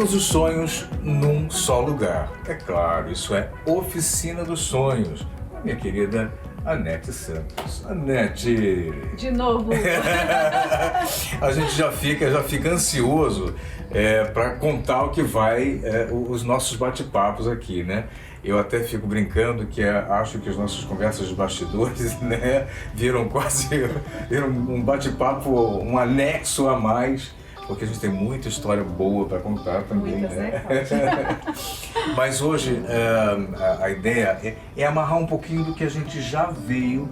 Todos os sonhos num só lugar. É claro, isso é Oficina dos Sonhos. A minha querida Anete Santos. Anete... De novo. A gente já fica ansioso para contar o que vai, os nossos bate-papos aqui, né? Eu até fico brincando que acho que as nossas conversas de bastidores, né, viram um bate-papo, um anexo a mais, porque a gente tem muita história boa para contar também. Muitas, né? Mas hoje a ideia é amarrar um pouquinho do que a gente já veio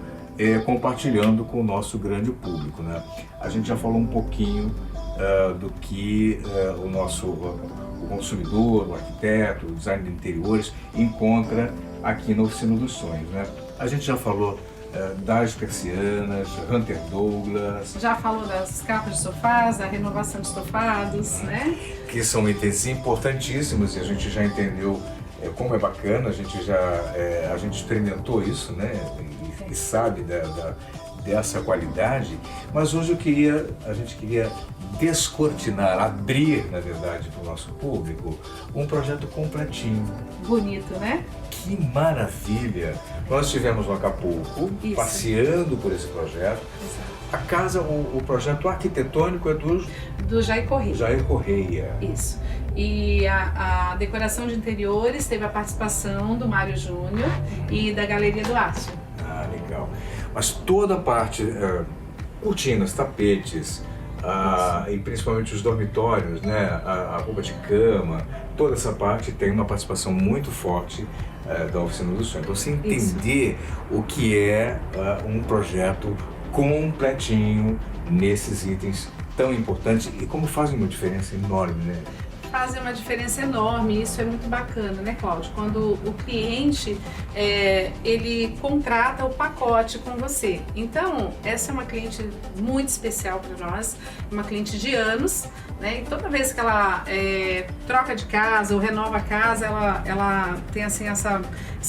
compartilhando com o nosso grande público, né? A gente já falou um pouquinho do que o consumidor, o arquiteto, o designer de interiores encontra aqui na Oficina dos Sonhos, né? A gente já falou das persianas, Hunter Douglas. Já falou das capas de sofás, da renovação de estofados, né? Que são itens importantíssimos e a gente já entendeu como é bacana, a gente experimentou isso, né? E sabe dessa qualidade, mas hoje a gente queria descortinar, abrir, na verdade, para o nosso público, um projeto completinho. Bonito, né? Que maravilha! Nós estivemos no Acapulco, passeando por esse projeto. Exato. A casa, o projeto arquitetônico é do Jair Correia. Jair Correia. Isso. E a decoração de interiores teve a participação do Mário Júnior e da Galeria do Aço. Ah, legal. Mas toda a parte, cortinas, tapetes, e principalmente os dormitórios, né, a roupa de cama, toda essa parte tem uma participação muito forte da Oficina dos Sonhos. Para você entender o que é um projeto completinho nesses itens tão importantes e como fazem uma diferença enorme, né? Fazem uma diferença enorme, isso é muito bacana, né, Cláudio? Quando o cliente, ele contrata o pacote com você. Então, essa é uma cliente muito especial para nós, uma cliente de anos, né? E toda vez que ela troca de casa ou renova a casa, ela tem assim, essa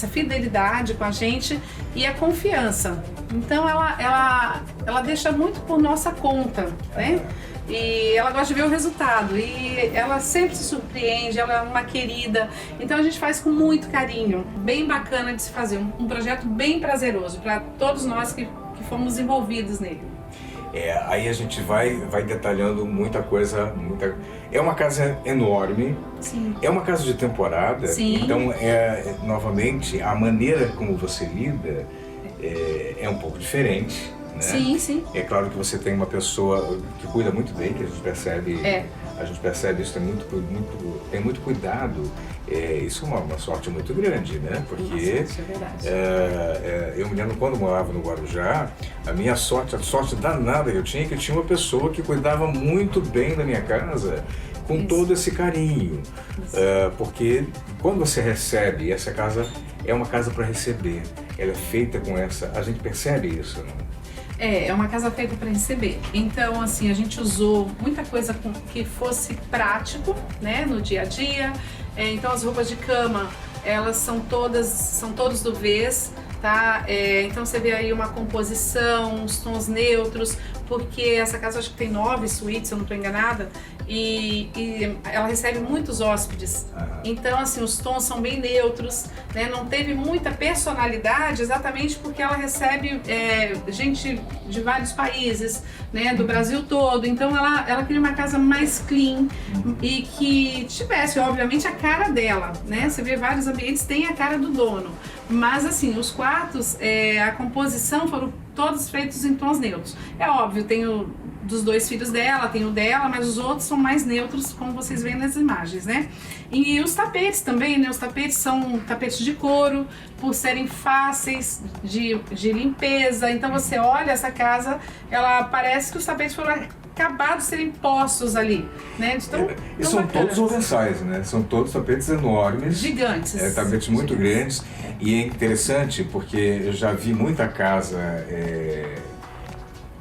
fidelidade com a gente e a confiança. Então, ela deixa muito por nossa conta, né? E ela gosta de ver o resultado e ela sempre se surpreende, ela é uma querida, então a gente faz com muito carinho, bem bacana de se fazer, um projeto bem prazeroso para todos nós que fomos envolvidos nele. Aí a gente vai detalhando muita coisa, é uma casa enorme. Sim. É uma casa de temporada. Sim. Então novamente a maneira como você lida é um pouco diferente. Né? Sim, sim. É claro que você tem uma pessoa que cuida muito bem, que a gente percebe, isso, tem muito cuidado. Isso é uma sorte muito grande, né? Porque isso é verdade. eu me lembro quando morava no Guarujá, a sorte danada que eu tinha, que eu tinha uma pessoa que cuidava muito bem da minha casa, com todo esse carinho. Porque quando você recebe, essa casa é uma casa para receber, ela é feita com a gente percebe isso, né? É uma casa feita para receber. Então, assim, a gente usou muita coisa que fosse prático, né, no dia a dia. Então, as roupas de cama, elas são todos do Vês, tá? Então, você vê aí uma composição, uns tons neutros, porque essa casa acho que tem 9 suítes, se eu não estou enganada, e ela recebe muitos hóspedes. Então, assim, os tons são bem neutros, né? Não teve muita personalidade, exatamente porque ela recebe gente de vários países, né? Do Brasil todo. Então, ela queria uma casa mais clean e que tivesse, obviamente, a cara dela, né? Você vê vários ambientes, tem a cara do dono. Mas, assim, os quartos, a composição foram todos feitos em tons neutros. É óbvio, tem dos 2 filhos dela, tem o dela, mas os outros são mais neutros, como vocês veem nas imagens, né? E os tapetes também, né? Os tapetes são tapetes de couro, por serem fáceis de limpeza. Então você olha essa casa, ela parece que os tapetes foram acabados de serem postos ali, né? E são todos oversize, né? São todos tapetes enormes. Gigantes. Tapetes muito grandes. E é interessante porque eu já vi muita casa,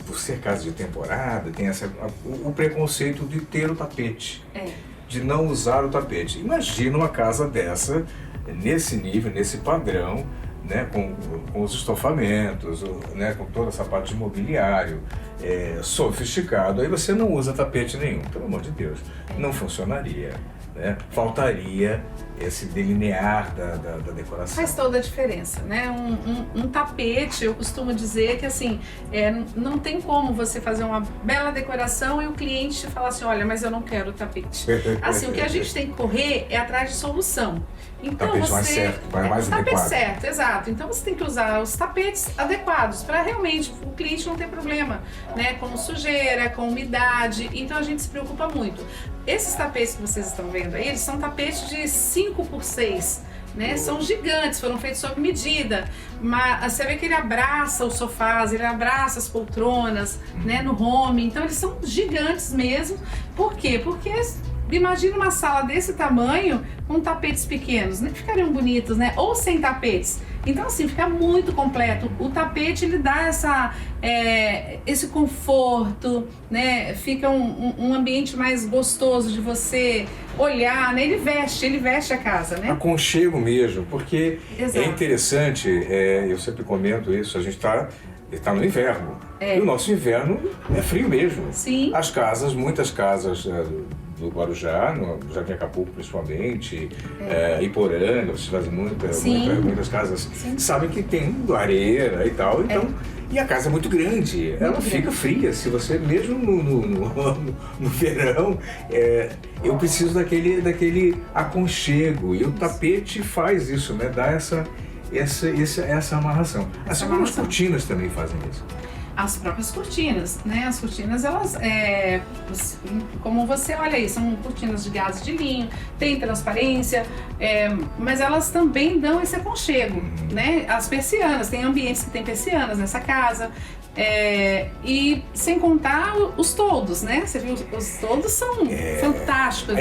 por ser casa de temporada, tem o preconceito de ter o tapete, de não usar o tapete. Imagina uma casa dessa, nesse nível, nesse padrão, né, com os estofamentos, né, com toda essa parte de mobiliário sofisticado, aí você não usa tapete nenhum, pelo amor de Deus, não funcionaria. né? Faltaria esse delinear da decoração. Faz toda a diferença, né? Um tapete, eu costumo dizer que assim, não tem como você fazer uma bela decoração e o cliente falar assim, olha, mas eu não quero o tapete. Assim, o que a gente tem que correr é atrás de solução. Então tapete você mais certo, mais tapete adequado. certo, exato. Então você tem que usar os tapetes adequados para realmente o cliente não ter problema, né? Com sujeira, com umidade. Então a gente se preocupa muito. Esses tapetes que vocês estão vendo aí, eles são tapetes de 5x6, né? São gigantes, foram feitos sob medida. Mas você vê que ele abraça os sofás, ele abraça as poltronas, né? No home. Então eles são gigantes mesmo. Por quê? Porque imagina uma sala desse tamanho com tapetes pequenos, nem ficariam bonitos, né? Ou sem tapetes. Então assim, fica muito completo. O tapete, ele dá esse conforto, né? Fica um ambiente mais gostoso de você olhar, né? Ele veste a casa, né? Aconchego mesmo, porque Exato. é interessante, eu sempre comento isso, a gente está no inverno. E o nosso inverno é frio mesmo. Sim. Muitas casas do Guarujá, no Jardim Acapulco principalmente, Iporanga, vocês fazem muitas casas, sabem que tem lareira e tal, então, e a casa é muito grande, ela fica fria, se você, mesmo no verão, eu preciso daquele aconchego, e o tapete faz isso, né, dá essa amarração. Assim como as cortinas também fazem isso. As próprias cortinas, né? As cortinas, elas, como você olha aí, são cortinas de gaze de linho, tem transparência, mas elas também dão esse aconchego, né? As persianas, tem ambientes que tem persianas nessa casa, e sem contar os toldos, né? Você viu, os toldos são fantásticos.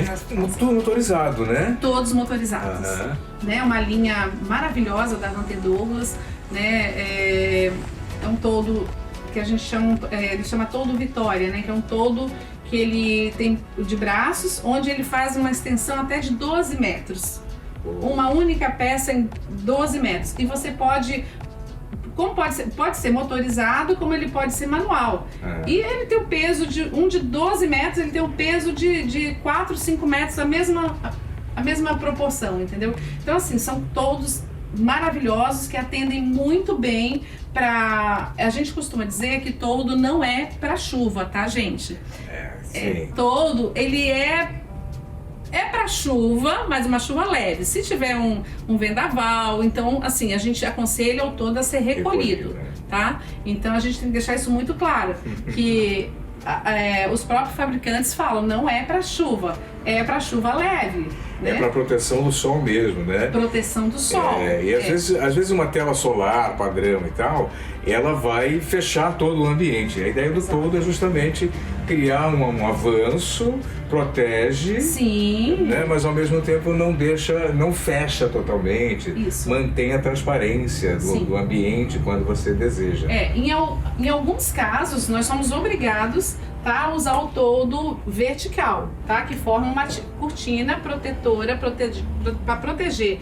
Tudo motorizado, né? Todos motorizados, né? Uma linha maravilhosa da Hunter Douglas, né? É um toldo que a gente ele chama toldo Vitória, né? Que é um toldo que ele tem de braços, onde ele faz uma extensão até de 12 metros. Uma única peça em 12 metros. E você pode ser motorizado, como ele pode ser manual. E ele tem o peso de 12 metros, ele tem o peso de 4, 5 metros, a mesma proporção, entendeu? Então assim, são toldos maravilhosos que atendem muito bem a gente costuma dizer que toldo não é para chuva, tá, gente? Toldo, ele é para chuva, mas uma chuva leve. Se tiver um vendaval, então assim, a gente aconselha o toldo a ser recolhido, tá? Então a gente tem que deixar isso muito claro, que os próprios fabricantes falam, não é para chuva, é para chuva leve. É para proteção do sol mesmo, né? Proteção do sol. E às vezes uma tela solar padrão e tal, ela vai fechar todo o ambiente. A ideia do toldo é justamente criar um avanço, protege, né? Mas ao mesmo tempo não fecha totalmente, mantém a transparência do ambiente quando você deseja. Em alguns casos nós somos obrigados a usar o toldo vertical, tá? Que forma uma cortina protetora para proteger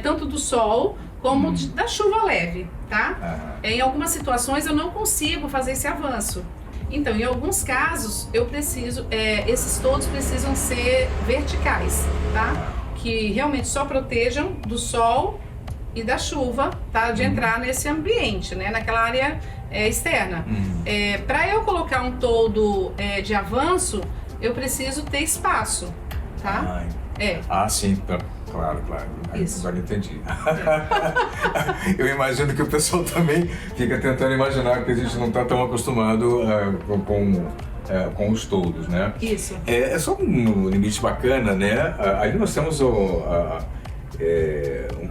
tanto do sol como da chuva leve, tá? Em algumas situações eu não consigo fazer esse avanço. Então, em alguns casos, esses toldos precisam ser verticais, tá? Que realmente só protejam do sol e da chuva, tá? De entrar nesse ambiente, né? Naquela área externa. Para eu colocar um toldo de avanço, eu preciso ter espaço, tá? Sim, claro. Isso. Agora entendi. Eu imagino que o pessoal também fica tentando imaginar que a gente não está tão acostumado com os toldos, né? Isso. É só um limite bacana, né? Ali nós temos um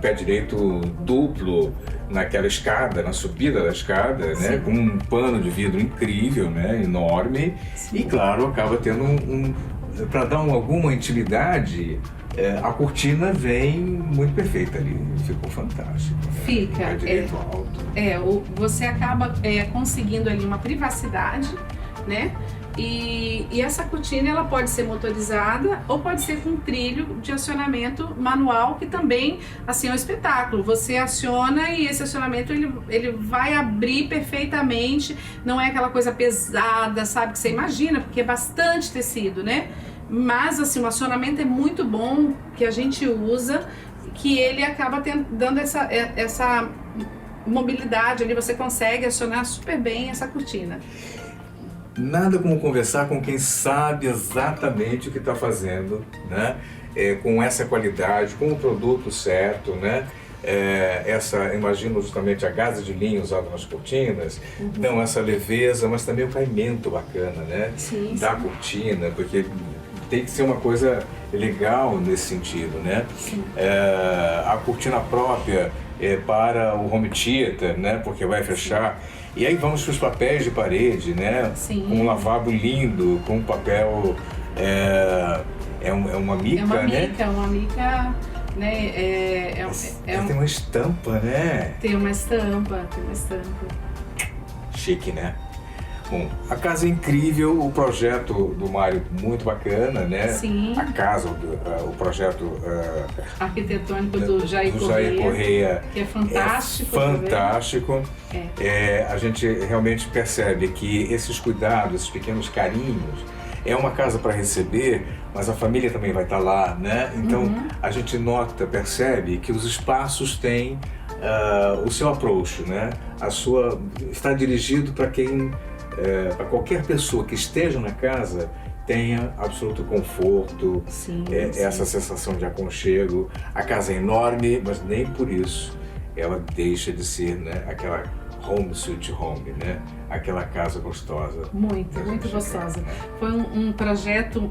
pé direito duplo naquela escada, na subida da escada, né? Com um pano de vidro incrível, né? Enorme. E claro, acaba tendo para dar alguma intimidade, a cortina vem muito perfeita ali, ficou fantástico. Né? Fica. Pé direito alto. Você acaba conseguindo ali uma privacidade, né? E essa cortina, ela pode ser motorizada ou pode ser com trilho de acionamento manual, que também, assim, é um espetáculo. Você aciona e esse acionamento ele vai abrir perfeitamente, não é aquela coisa pesada, sabe, que você imagina, porque é bastante tecido, né? Mas assim, o acionamento é muito bom, que a gente usa, que ele acaba dando essa mobilidade ali, você consegue acionar super bem essa cortina. Nada como conversar com quem sabe exatamente o que está fazendo, né? Com essa qualidade, com o produto certo, né? Imagino justamente a gaze de linho usada nas cortinas, dão essa leveza, mas também o caimento bacana, né? Sim, da cortina, porque tem que ser uma coisa legal nesse sentido, né? A cortina própria para o home theater, né? Porque vai fechar. E aí vamos para os papéis de parede, né? Sim. Com um lavabo lindo, com um papel... uma mica, né? É uma mica, né? Tem uma estampa, né? Tem uma estampa. Chique, né? Bom, a casa é incrível, o projeto do Mário muito bacana, né? Sim. A casa, o projeto arquitetônico do Jair Correia, que é fantástico. Fantástico. A gente realmente percebe que esses cuidados, esses pequenos carinhos, é uma casa para receber, mas a família também vai estar lá, né? Então a gente percebe que os espaços têm o seu approach, né? Está dirigido para para qualquer pessoa que esteja na casa tenha absoluto conforto, essa sensação de aconchego. A casa é enorme, mas nem por isso ela deixa de ser, né, aquela home sweet home, né? Aquela casa gostosa. Muito gostosa. Foi um projeto,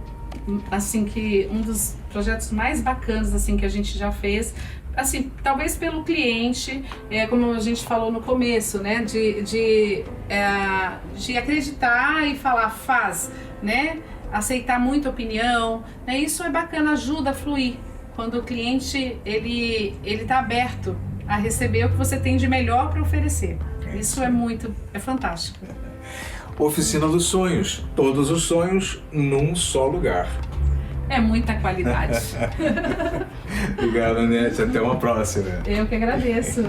assim, um dos projetos mais bacanas, assim, que a gente já fez. Assim, talvez pelo cliente, como a gente falou no começo, né? De acreditar e falar, faz, né? Aceitar muita opinião, né? Isso é bacana, ajuda a fluir. Quando o cliente, ele tá aberto a receber o que você tem de melhor para oferecer. Isso é fantástico. Oficina dos Sonhos. Todos os sonhos num só lugar. É muita qualidade. Obrigado, Anete. Até uma próxima. Eu que agradeço.